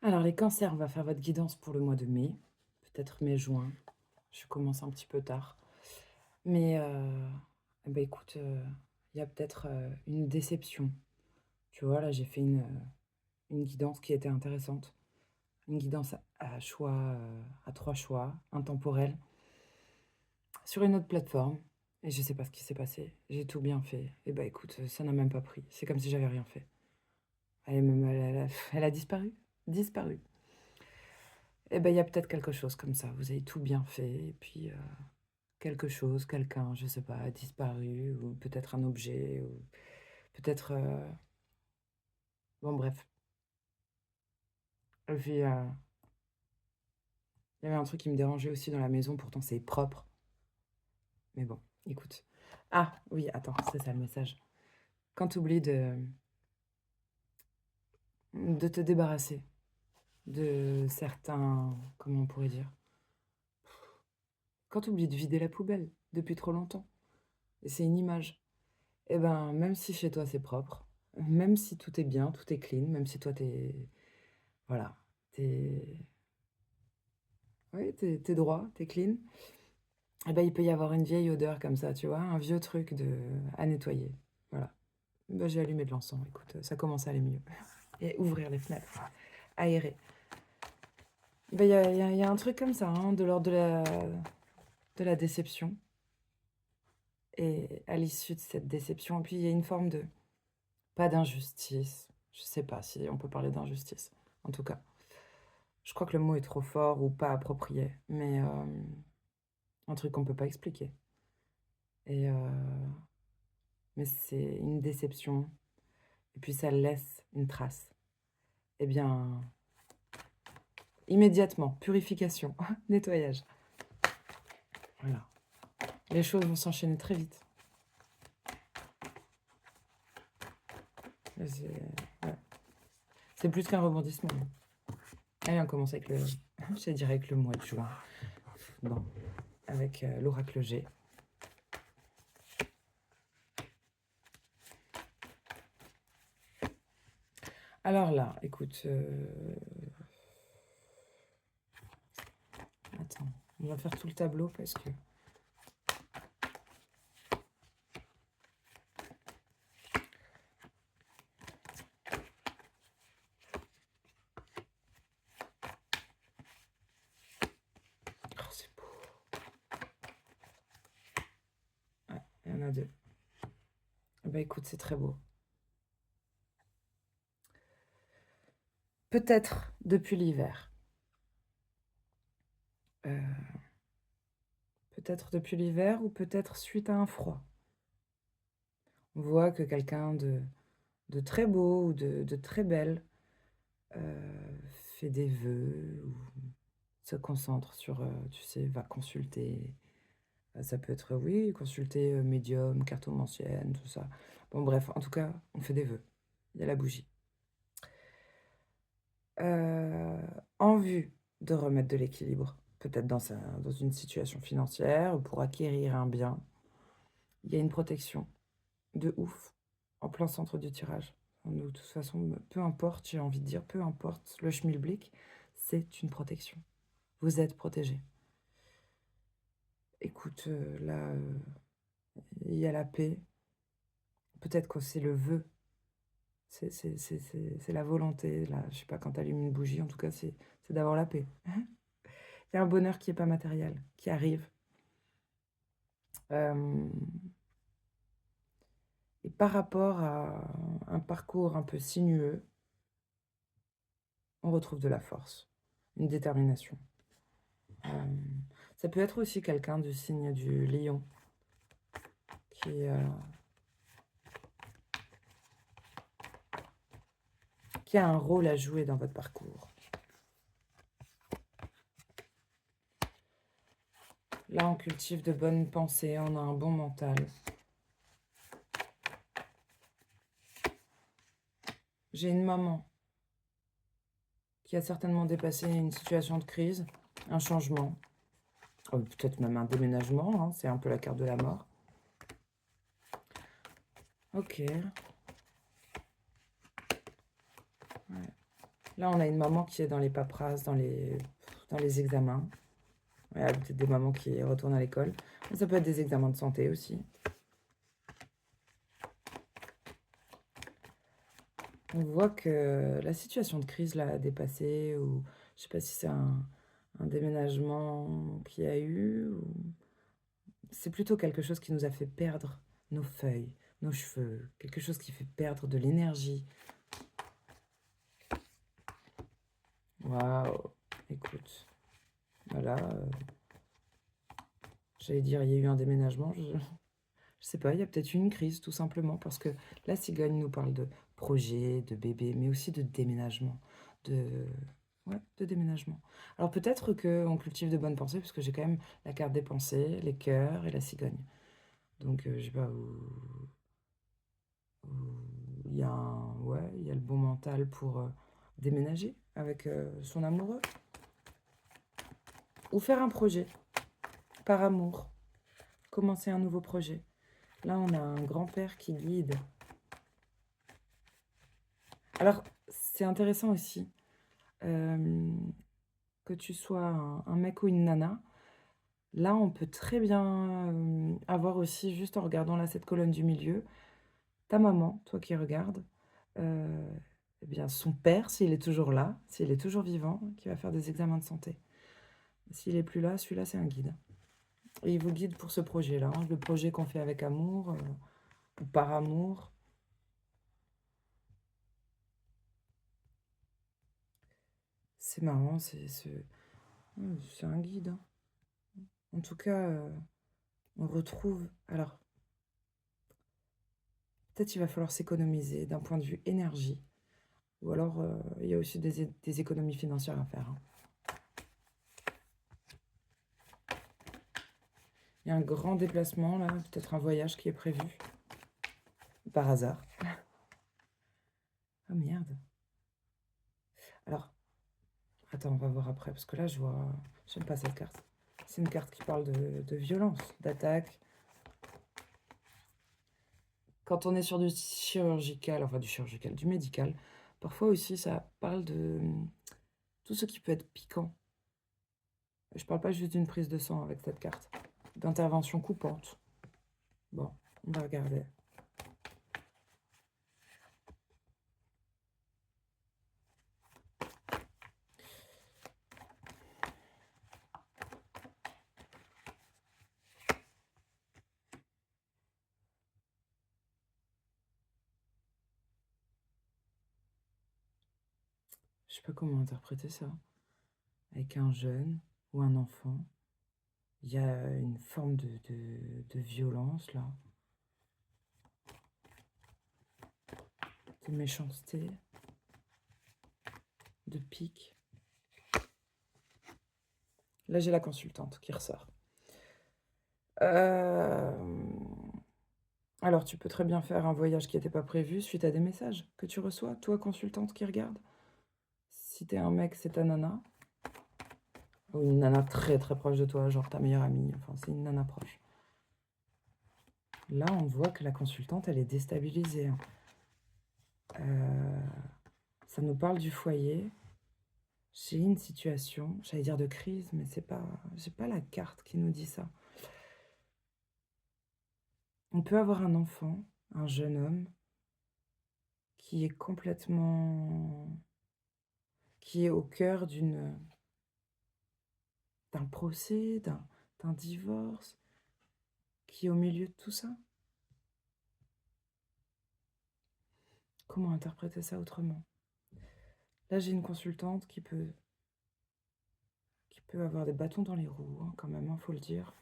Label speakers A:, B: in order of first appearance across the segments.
A: Alors les cancers, on va faire votre guidance pour le mois de mai, peut-être mai-juin. Je commence un petit peu tard. Mais écoute, il y a peut-être, une déception. Tu vois, là, j'ai fait une guidance qui était intéressante. Une guidance à choix, à 3 choix, intemporels, sur une autre plateforme et je sais pas ce qui s'est passé. J'ai tout bien fait et bah, écoute, ça n'a même pas pris. C'est comme si j'avais rien fait. Elle a disparu, disparu. Et ben, il y a peut-être quelque chose comme ça. Vous avez tout bien fait et puis, quelque chose, quelqu'un, je sais pas, a disparu ou peut-être un objet ou peut-être, bon bref. Et puis, il y avait un truc qui me dérangeait aussi dans la maison, pourtant c'est propre. Mais bon, écoute. Ah oui, attends, c'est ça le message. Quand tu oublies de te débarrasser de certains, comment on pourrait dire? Quand tu oublies de vider la poubelle depuis trop longtemps et c'est une image. Et ben, même si chez toi c'est propre, même si tout est bien, tout est clean, même si toi t'es voilà, t'es ouais, t'es droit, t'es clean, et ben, il peut y avoir une vieille odeur comme ça, tu vois? Un vieux truc à nettoyer. Voilà. Bah, j'ai allumé de l'encens, écoute, ça commence à aller mieux. Et ouvrir les fenêtres, aérer. Ben, il y a un truc comme ça, hein, de l'ordre de la déception. Et à l'issue de cette déception, et puis il y a une forme de, pas d'injustice, je sais pas si on peut parler d'injustice, en tout cas. Je crois que le mot est trop fort ou pas approprié, mais un truc qu'on peut pas expliquer. Et mais c'est une déception, et puis ça laisse une trace. Eh bien, immédiatement, purification, nettoyage. Voilà. Les choses vont s'enchaîner très vite. C'est ouais. C'est plus qu'un rebondissement. Allez, on commence avec je dirais avec le mois de juin. Non, avec l'oracle G. Alors là, écoute, attends, on va faire tout le tableau parce que oh, c'est beau. Ouais, il y en a deux. Bah écoute, c'est très beau. Peut-être depuis l'hiver. Euh, Peut-être depuis l'hiver ou peut-être suite à un froid. On voit que quelqu'un de très beau ou de très belle fait des vœux ou se concentre sur, tu sais, va consulter. Ça peut être, oui, consulter médium, cartomancienne, tout ça. Bon, bref, en tout cas, on fait des vœux. Il y a la bougie. Euh, En vue de remettre de l'équilibre, peut-être dans une situation financière ou pour acquérir un bien, il y a une protection de ouf en plein centre du tirage. De toute façon, peu importe, j'ai envie de dire, peu importe le schmilblick, c'est une protection. Vous êtes protégé. Écoute, là, il y a la paix. Peut-être que c'est le vœu. C'est la volonté. Là, je sais pas, quand tu allumes une bougie, en tout cas, c'est d'avoir la paix. Il y a un bonheur qui n'est pas matériel, qui arrive. Euh, et par rapport à un parcours un peu sinueux, on retrouve de la force, une détermination. Euh, Ça peut être aussi quelqu'un du signe du lion qui, euh, qui a un rôle à jouer dans votre parcours. Là, on cultive de bonnes pensées, on a un bon mental. J'ai une maman qui a certainement dépassé une situation de crise, un changement, peut-être même un déménagement, hein, c'est un peu la carte de la mort. Ok. Ouais. Là, on a une maman qui est dans les paperasses, dans les examens. Ouais, peut-être des mamans qui retournent à l'école. Ça peut être des examens de santé aussi. On voit que la situation de crise l'a dépassé, ou je sais pas si c'est un déménagement qu'il y a eu, ou c'est plutôt quelque chose qui nous a fait perdre nos feuilles, nos cheveux, quelque chose qui fait perdre de l'énergie. Waouh, écoute, voilà, j'allais dire, il y a eu un déménagement, je sais pas, il y a peut-être eu une crise, tout simplement, parce que la cigogne nous parle de projet, de bébé, mais aussi de déménagement, de... Ouais, de déménagement. Alors peut-être qu'on cultive de bonnes pensées, parce que j'ai quand même la carte des pensées, les cœurs et la cigogne. Donc, je sais pas, il y a ouais, il y a le bon mental pour déménager avec son amoureux. Ou faire un projet, par amour. Commencer un nouveau projet. Là, on a un grand-père qui guide. Alors, c'est intéressant aussi que tu sois un mec ou une nana. Là, on peut très bien avoir aussi, juste en regardant là, cette colonne du milieu, ta maman, toi qui regardes, eh bien son père, s'il est toujours là, s'il est toujours vivant, qui va faire des examens de santé. S'il est plus là, celui-là, c'est un guide. Et il vous guide pour ce projet-là, hein, le projet qu'on fait avec amour ou par amour. C'est marrant, c'est un guide, hein. En tout cas, on retrouve... Alors, peut-être il va falloir s'économiser d'un point de vue énergie. Ou alors, il y a aussi des économies financières à faire, hein. Il y a un grand déplacement, là, peut-être un voyage qui est prévu. Par hasard. Ah merde. Alors, attends, on va voir après, parce que là, je vois... J'aime pas cette carte. C'est une carte qui parle de violence, d'attaque. Quand on est sur du chirurgical, enfin du chirurgical, du médical, parfois aussi, ça parle de tout ce qui peut être piquant. Je parle pas juste d'une prise de sang avec cette carte. D'intervention coupante. Bon, on va regarder. Je sais pas comment interpréter ça. Avec un jeune ou un enfant, il y a une forme de violence là, de méchanceté, de pique. Là, j'ai la consultante qui ressort. Alors, tu peux très bien faire un voyage qui n'était pas prévu suite à des messages que tu reçois, toi, consultante qui regarde. Si t'es un mec, c'est ta nana. Ou une nana très très proche de toi, genre ta meilleure amie. Enfin, c'est une nana proche. Là, on voit que la consultante, elle est déstabilisée, hein. Ça nous parle du foyer. J'ai une situation, j'allais dire de crise, mais c'est pas, j'ai pas la carte qui nous dit ça. On peut avoir un enfant, un jeune homme, qui est complètement, qui est au cœur d'un procès, d'un divorce, qui est au milieu de tout ça. Comment interpréter ça autrement? Là, j'ai une consultante qui peut avoir des bâtons dans les roues, hein, quand même, faut le dire.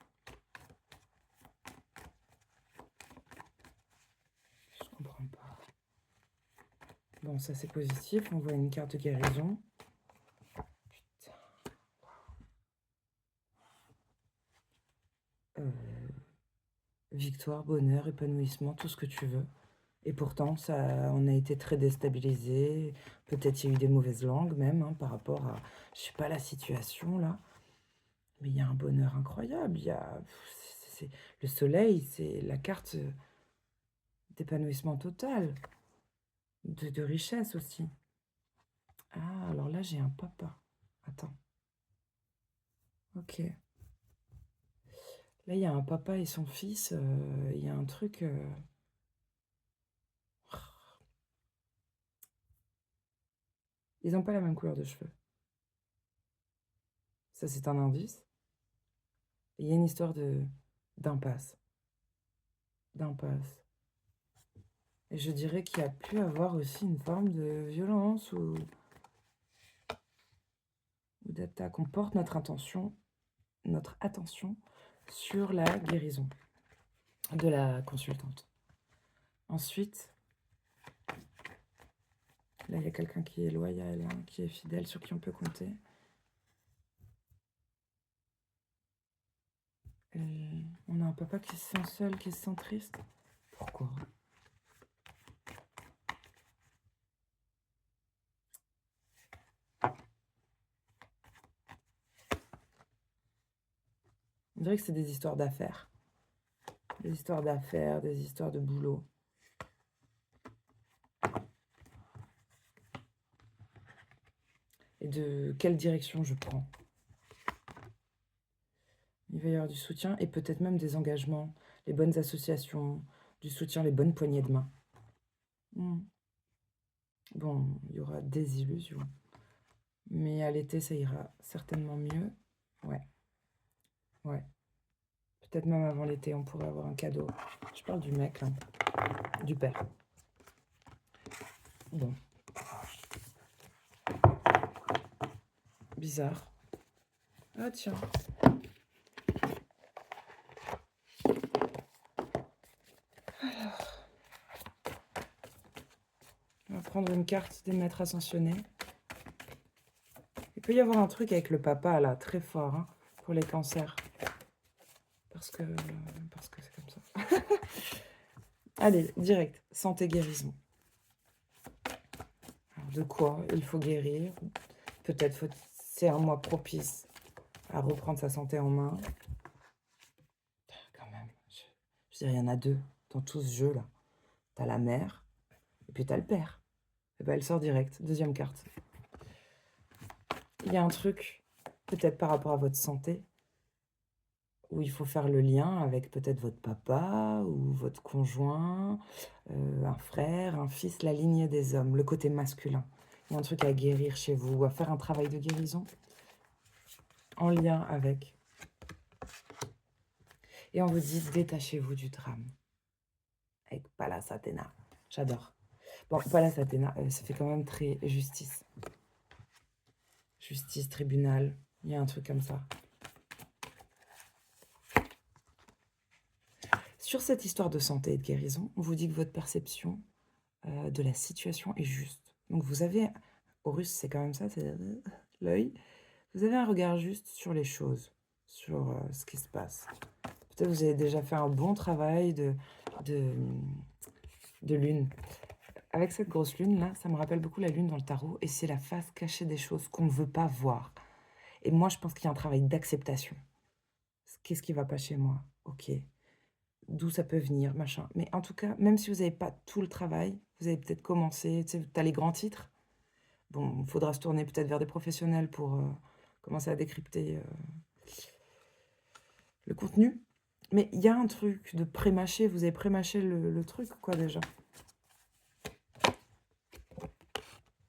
A: Je comprends pas. Bon, ça c'est positif, on voit une carte de guérison. Putain. Victoire, bonheur, épanouissement, tout ce que tu veux. Et pourtant, ça, on a été très déstabilisés. Peut-être il y a eu des mauvaises langues même, hein, par rapport à, je sais pas, la situation là. Mais il y a un bonheur incroyable. Il y a, le soleil, c'est la carte d'épanouissement total, de richesse aussi. Ah, alors là, j'ai un papa. Attends. Ok. Là, il y a un papa et son fils. Il y a un truc. Ils n'ont pas la même couleur de cheveux. Ça, c'est un indice. Et il y a une histoire d'impasse. D'impasse. Et je dirais qu'il y a pu avoir aussi une forme de violence ou d'attaque. On porte notre attention sur la guérison de la consultante. Ensuite, là, il y a quelqu'un qui est loyal, hein, qui est fidèle, sur qui on peut compter. On a un papa qui se sent seul, qui se sent triste. Pourquoi? On dirait que c'est des histoires d'affaires. Des histoires d'affaires, des histoires de boulot. Et de quelle direction je prends. Il va y avoir du soutien et peut-être même des engagements, les bonnes associations, du soutien, les bonnes poignées de main. Bon, il y aura des illusions. Mais à l'été, ça ira certainement mieux. Ouais, ouais. Peut-être même avant l'été, on pourrait avoir un cadeau. Je parle du mec, là. Du père. Bon. Bizarre. Ah tiens. On va prendre une carte des maîtres ascensionnés. Il peut y avoir un truc avec le papa, là, très fort, hein, pour les cancers. Parce que c'est comme ça. Allez, direct. Santé, guérison. Alors, de quoi il faut guérir? Peut-être c'est un mois propice à reprendre sa santé en main. Quand même, je dirais, il y en a deux dans tout ce jeu-là. T'as la mère, et puis t'as le père. Et ben, elle sort direct. Deuxième carte. Il y a un truc, peut-être par rapport à votre santé, où il faut faire le lien avec peut-être votre papa ou votre conjoint, un frère, un fils, la lignée des hommes, le côté masculin. Il y a un truc à guérir chez vous, à faire un travail de guérison en lien avec. Et on vous dit, détachez-vous du drame. Avec Pallas Athéna. J'adore. Bon, Pallas Athéna, ça fait quand même très justice. Justice, tribunal, il y a un truc comme ça. Sur cette histoire de santé et de guérison, on vous dit que votre perception de la situation est juste. Donc vous avez, au russe c'est quand même ça, c'est l'œil, vous avez un regard juste sur les choses, sur ce qui se passe. Peut-être vous avez déjà fait un bon travail de lune. Avec cette grosse lune là, ça me rappelle beaucoup la lune dans le tarot, et c'est la face cachée des choses qu'on ne veut pas voir. Et moi je pense qu'il y a un travail d'acceptation. Qu'est-ce qui va pas chez moi? Ok. D'où ça peut venir, machin. Mais en tout cas, même si vous n'avez pas tout le travail, vous avez peut-être commencé, tu sais, tu as les grands titres. Bon, il faudra se tourner peut-être vers des professionnels pour commencer à décrypter le contenu. Mais il y a un truc de pré-mâcher, vous avez pré-mâché le truc, quoi, déjà.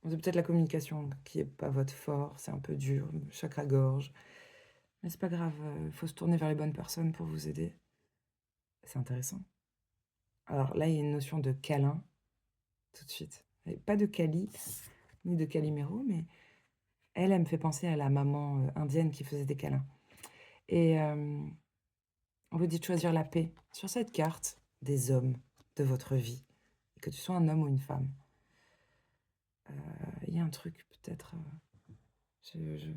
A: C'est peut-être la communication qui n'est pas votre fort, c'est un peu dur, chakra-gorge. Mais c'est pas grave, il faut se tourner vers les bonnes personnes pour vous aider. C'est intéressant. Alors là, il y a une notion de câlin, tout de suite. Et pas de Kali, ni de Calimero, mais elle me fait penser à la maman indienne qui faisait des câlins. Et on vous dit de choisir la paix sur cette carte des hommes de votre vie, que tu sois un homme ou une femme. Il y a un truc peut-être...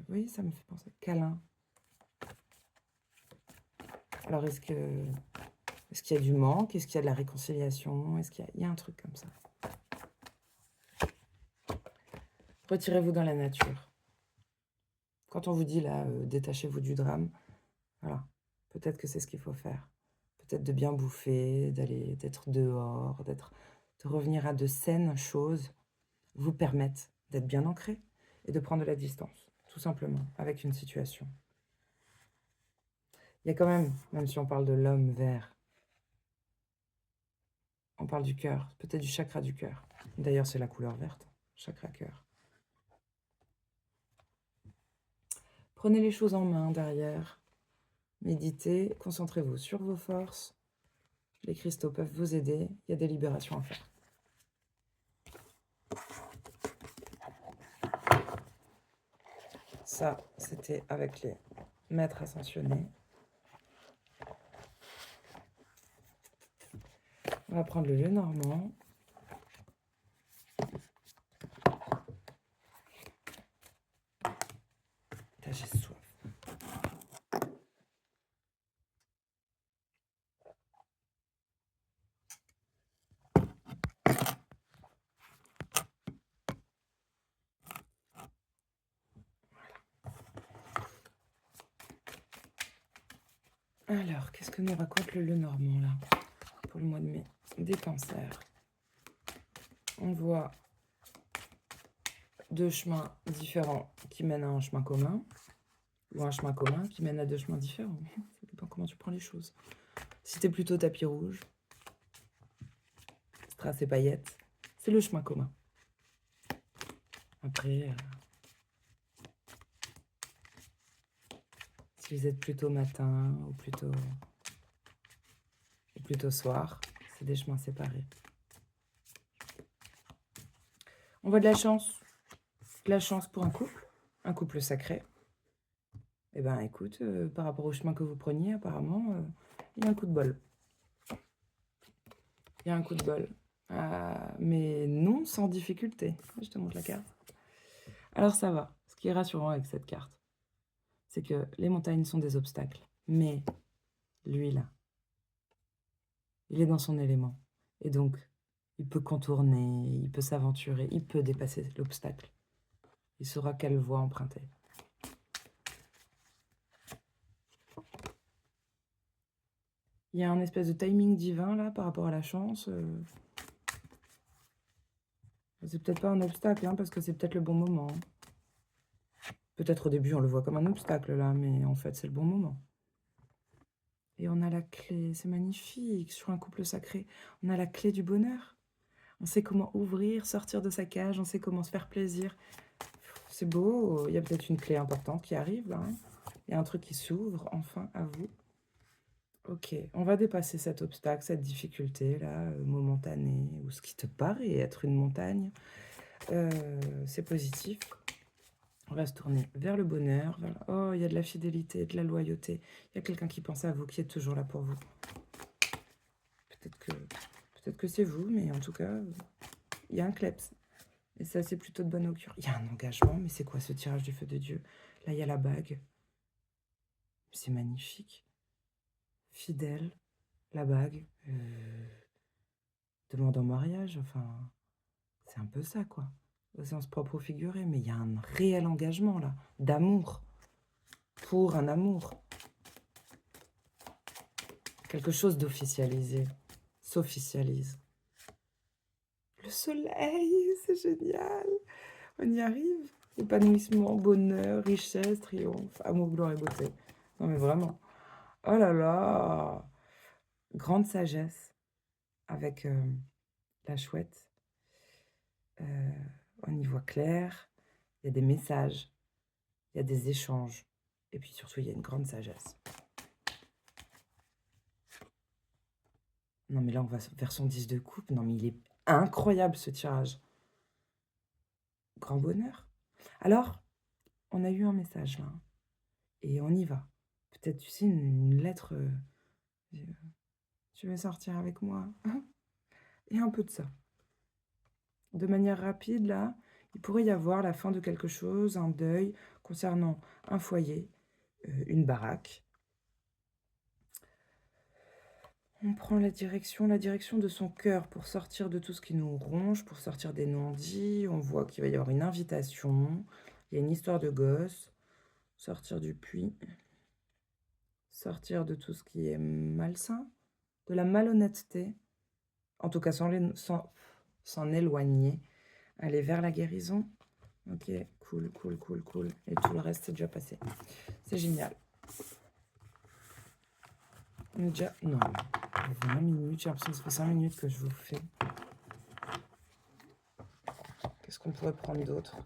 A: oui, ça me fait penser. Câlin. Alors, est-ce qu'il y a du manque? Est-ce qu'il y a de la réconciliation? Est-ce qu'il y a un truc comme ça? Retirez-vous dans la nature. Quand on vous dit, là, détachez-vous du drame, voilà, peut-être que c'est ce qu'il faut faire. Peut-être de bien bouffer, d'être dehors, de revenir à de saines choses, vous permettent d'être bien ancré, et de prendre de la distance, tout simplement, avec une situation. Il y a quand même si on parle de l'homme vert, on parle du cœur, peut-être du chakra du cœur. D'ailleurs, c'est la couleur verte, chakra cœur. Prenez les choses en main derrière, méditez, concentrez-vous sur vos forces. Les cristaux peuvent vous aider, il y a des libérations à faire. Ça, c'était avec les maîtres ascensionnés. On va prendre le Lenormand. Putain, j'ai soif. Alors, qu'est-ce que nous raconte le Lenormand, là, pour le mois de mai? Des cancers. On voit 2 chemins différents qui mènent à un chemin commun, ou un chemin commun qui mène à 2 chemins différents. Ça dépend comment tu prends les choses. Si t'es plutôt tapis rouge, strass et paillettes, c'est le chemin commun. Après, si vous êtes plutôt matin ou plutôt soir, c'est des chemins séparés. On voit de la chance. De la chance pour un couple sacré. Eh ben, écoute, par rapport au chemin que vous preniez, apparemment, il y a un coup de bol. Il y a un coup de bol. Mais non sans difficulté. Je te montre la carte. Alors ça va. Ce qui est rassurant avec cette carte, c'est que les montagnes sont des obstacles. Mais lui, là, il est dans son élément. Et donc, il peut contourner, il peut s'aventurer, il peut dépasser l'obstacle. Il saura quelle voie emprunter. Il y a un espèce de timing divin, là, par rapport à la chance. C'est peut-être pas un obstacle, hein, parce que c'est peut-être le bon moment. Peut-être au début, on le voit comme un obstacle, là, mais en fait, c'est le bon moment. Et on a la clé, c'est magnifique, sur un couple sacré. On a la clé du bonheur. On sait comment ouvrir, sortir de sa cage, on sait comment se faire plaisir. C'est beau, il y a peut-être une clé importante qui arrive, là. Hein. Il y a un truc qui s'ouvre, enfin, à vous. Ok, on va dépasser cet obstacle, cette difficulté, là, momentanée, ou ce qui te paraît être une montagne. C'est positif. On va se tourner vers le bonheur. Vers... Oh, il y a de la fidélité, de la loyauté. Il y a quelqu'un qui pense à vous, qui est toujours là pour vous. Peut-être que c'est vous, mais en tout cas, il y a un kleps. Et ça, c'est plutôt de bonne augure. Il y a un engagement, mais c'est quoi ce tirage du feu de Dieu? Là, il y a la bague. C'est magnifique. Fidèle, la bague. Demande en mariage, enfin, c'est un peu ça, quoi. Au sens propre ou figuré, mais il y a un réel engagement, là, d'amour. Pour un amour. Quelque chose d'officialisé. S'officialise. Le soleil, c'est génial. On y arrive. Épanouissement, bonheur, richesse, triomphe, amour, gloire et beauté. Non mais vraiment. Oh là là. Grande sagesse avec la chouette. On y voit clair. Il y a des messages. Il y a des échanges. Et puis surtout, il y a une grande sagesse. Non mais là, on va vers son 10 de coupe. Non mais il est incroyable ce tirage. Grand bonheur. Alors, on a eu un message là. Et on y va. Peut-être, tu sais, une lettre. Tu veux sortir avec moi? Et un peu de ça. De manière rapide, là, il pourrait y avoir la fin de quelque chose, un deuil concernant un foyer, une baraque. On prend la direction de son cœur pour sortir de tout ce qui nous ronge, pour sortir des non-dits. On voit qu'il va y avoir une invitation. Il y a une histoire de gosse. Sortir du puits. Sortir de tout ce qui est malsain. De la malhonnêteté. En tout cas, s'en éloigner. Aller vers la guérison. Ok, cool, cool, cool, cool. Et tout le reste, c'est déjà passé. C'est génial. On est déjà... Non, 20 minutes. J'ai l'impression que ça fait 5 minutes que je vous fais. Qu'est-ce qu'on pourrait prendre d'autre?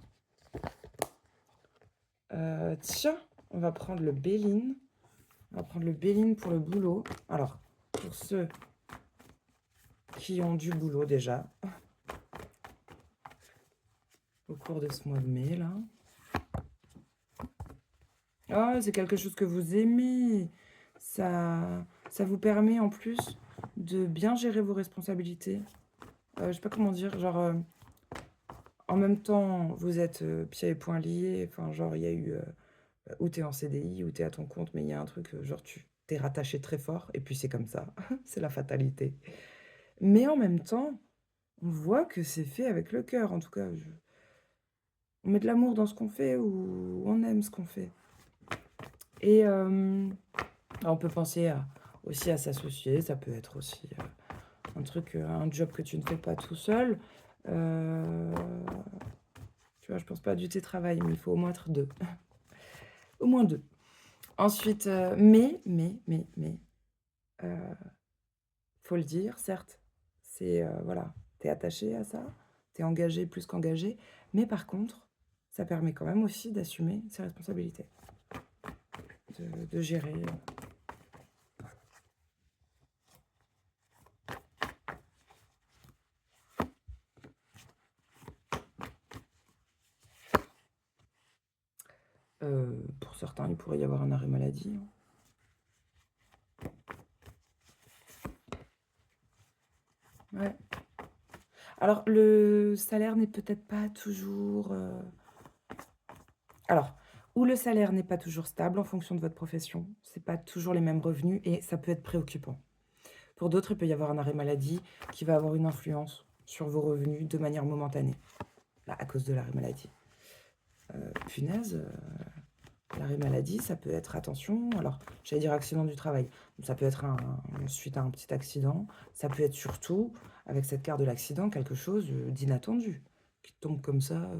A: Tiens, on va prendre le Béline. On va prendre le Béline pour le boulot. Alors, pour ceux qui ont du boulot déjà, au cours de ce mois de mai, là. Ah, c'est quelque chose que vous aimez. Ça vous permet en plus de bien gérer vos responsabilités. Je sais pas comment dire, genre, en même temps, vous êtes pieds et poings liés. Enfin, genre, il y a eu ou t'es en CDI, ou t'es à ton compte, mais il y a un truc, genre, tu t'es rattaché très fort, et puis c'est comme ça. C'est la fatalité. Mais en même temps, on voit que c'est fait avec le cœur. En tout cas, on met de l'amour dans ce qu'on fait, ou on aime ce qu'on fait. Et on peut penser aussi à s'associer. Ça peut être aussi un truc, un job que tu ne fais pas tout seul. Tu vois, je pense pas du télétravail, mais il faut au moins être deux. Au moins deux. Ensuite, faut le dire, certes, c'est, voilà, t'es attaché à ça, t'es engagé plus qu'engagé, mais par contre, ça permet quand même aussi d'assumer ses responsabilités, de gérer. Pour certains, il pourrait y avoir un arrêt maladie, hein. Ouais. Alors, le salaire n'est peut-être pas toujours... Alors, ou le salaire n'est pas toujours stable en fonction de votre profession, c'est pas toujours les mêmes revenus et ça peut être préoccupant. Pour d'autres, il peut y avoir un arrêt maladie qui va avoir une influence sur vos revenus de manière momentanée, là, à cause de l'arrêt maladie. Punaise, l'arrêt maladie, ça peut être, attention, alors j'allais dire accident du travail, ça peut être suite à un petit accident, ça peut être surtout, avec cette carte de l'accident, quelque chose d'inattendu, qui tombe comme ça,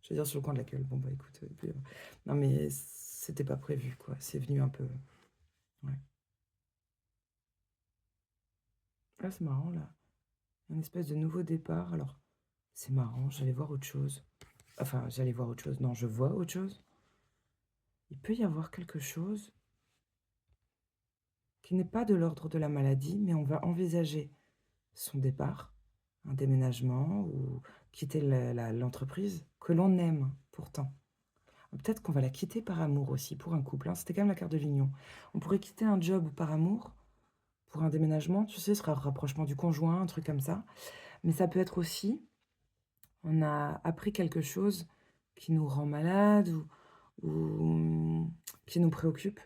A: je veux dire sur le coin de la gueule. Bon bah écoute, non mais c'était pas prévu quoi, c'est venu un peu, ouais. Là c'est marrant là, une espèce de nouveau départ, alors c'est marrant, j'allais voir autre chose. Enfin, j'allais voir autre chose, non, je vois autre chose. Il peut y avoir quelque chose qui n'est pas de l'ordre de la maladie, mais on va envisager son départ, un déménagement ou quitter l'entreprise que l'on aime pourtant. Peut-être qu'on va la quitter par amour aussi, pour un couple, hein. C'était quand même la carte de l'union. On pourrait quitter un job par amour, pour un déménagement, tu sais, ce sera un rapprochement du conjoint, un truc comme ça. Mais ça peut être aussi, on a appris quelque chose qui nous rend malade ou qui nous préoccupe,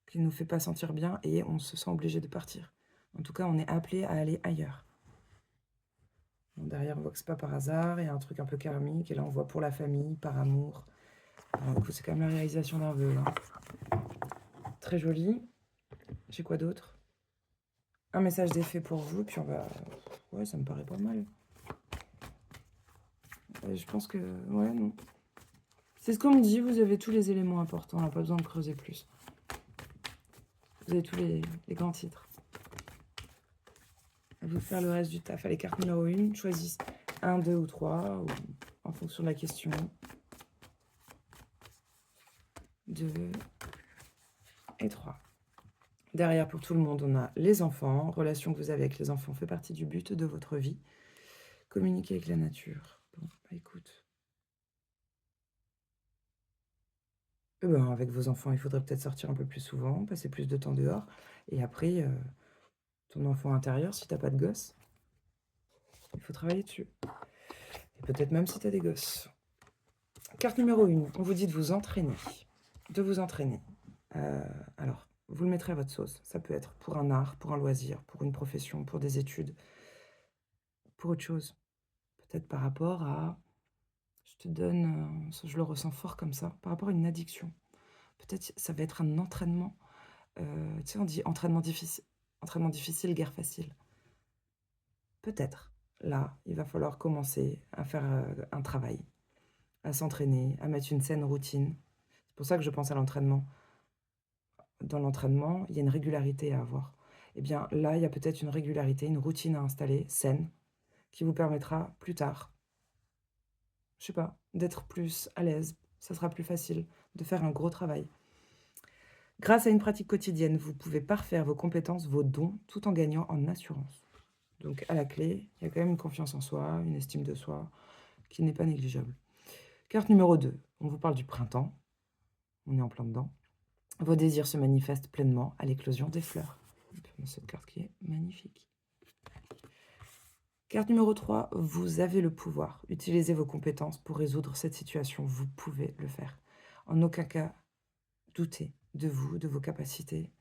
A: qui nous fait pas sentir bien et on se sent obligé de partir. En tout cas, on est appelé à aller ailleurs. Bon, derrière, on voit que c'est pas par hasard, il y a un truc un peu karmique, et là on voit pour la famille, par amour. Alors, du coup, c'est quand même la réalisation d'un vœu, hein. Très joli. J'ai quoi d'autre? Un message d'effet pour vous, puis on va... Ouais, ça me paraît pas mal. Je pense que... Ouais, non. C'est ce qu'on me dit, vous avez tous les éléments importants, on n'a pas besoin de creuser plus. Vous avez tous les grands titres. À vous de faire le reste du taf. Allez, carte numéro 1, choisis 1, 2 ou 3, ou en fonction de la question. 2 et 3. Derrière, pour tout le monde, on a les enfants. Relation que vous avez avec les enfants fait partie du but de votre vie. Communiquer avec la nature. Bon, bah écoute. Avec vos enfants, il faudrait peut-être sortir un peu plus souvent, passer plus de temps dehors. Et après, ton enfant intérieur, si t'as pas de gosse, il faut travailler dessus. Et peut-être même si t'as des gosses. Carte numéro 1, on vous dit de vous entraîner. De vous entraîner. Alors, vous le mettrez à votre sauce. Ça peut être pour un art, pour un loisir, pour une profession, pour des études, pour autre chose. Peut-être par rapport à... Je te donne... je le ressens fort comme ça. Par rapport à une addiction. Peut-être ça va être un entraînement. Tu sais, on dit entraînement difficile, guerre facile. Peut-être. Là, il va falloir commencer à faire un travail. à s'entraîner, à mettre une saine routine. C'est pour ça que je pense à l'entraînement. Dans l'entraînement, il y a une régularité à avoir. Eh bien, là, il y a peut-être une régularité, une routine à installer, saine, qui vous permettra plus tard, je sais pas, d'être plus à l'aise. Ça sera plus facile de faire un gros travail. Grâce à une pratique quotidienne, vous pouvez parfaire vos compétences, vos dons, tout en gagnant en assurance. Donc, à la clé, il y a quand même une confiance en soi, une estime de soi, qui n'est pas négligeable. Carte numéro 2, on vous parle du printemps. On est en plein dedans. Vos désirs se manifestent pleinement à l'éclosion des fleurs. Cette carte qui est magnifique. Carte numéro 3, vous avez le pouvoir. Utilisez vos compétences pour résoudre cette situation. Vous pouvez le faire. En aucun cas, doutez de vous, de vos capacités,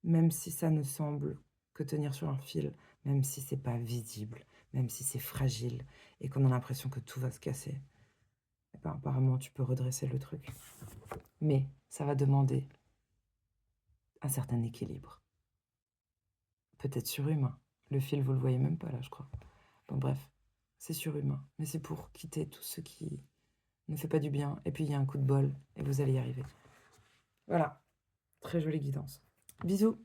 A: même si ça ne semble que tenir sur un fil, même si c'est pas visible, même si c'est fragile et qu'on a l'impression que tout va se casser. Eh ben, apparemment, tu peux redresser le truc. Mais ça va demander un certain équilibre. Peut-être surhumain. Le fil, vous le voyez même pas là, je crois. Bon, bref, c'est surhumain. Mais c'est pour quitter tout ce qui ne fait pas du bien. Et puis, il y a un coup de bol et vous allez y arriver. Voilà. Très jolie guidance. Bisous.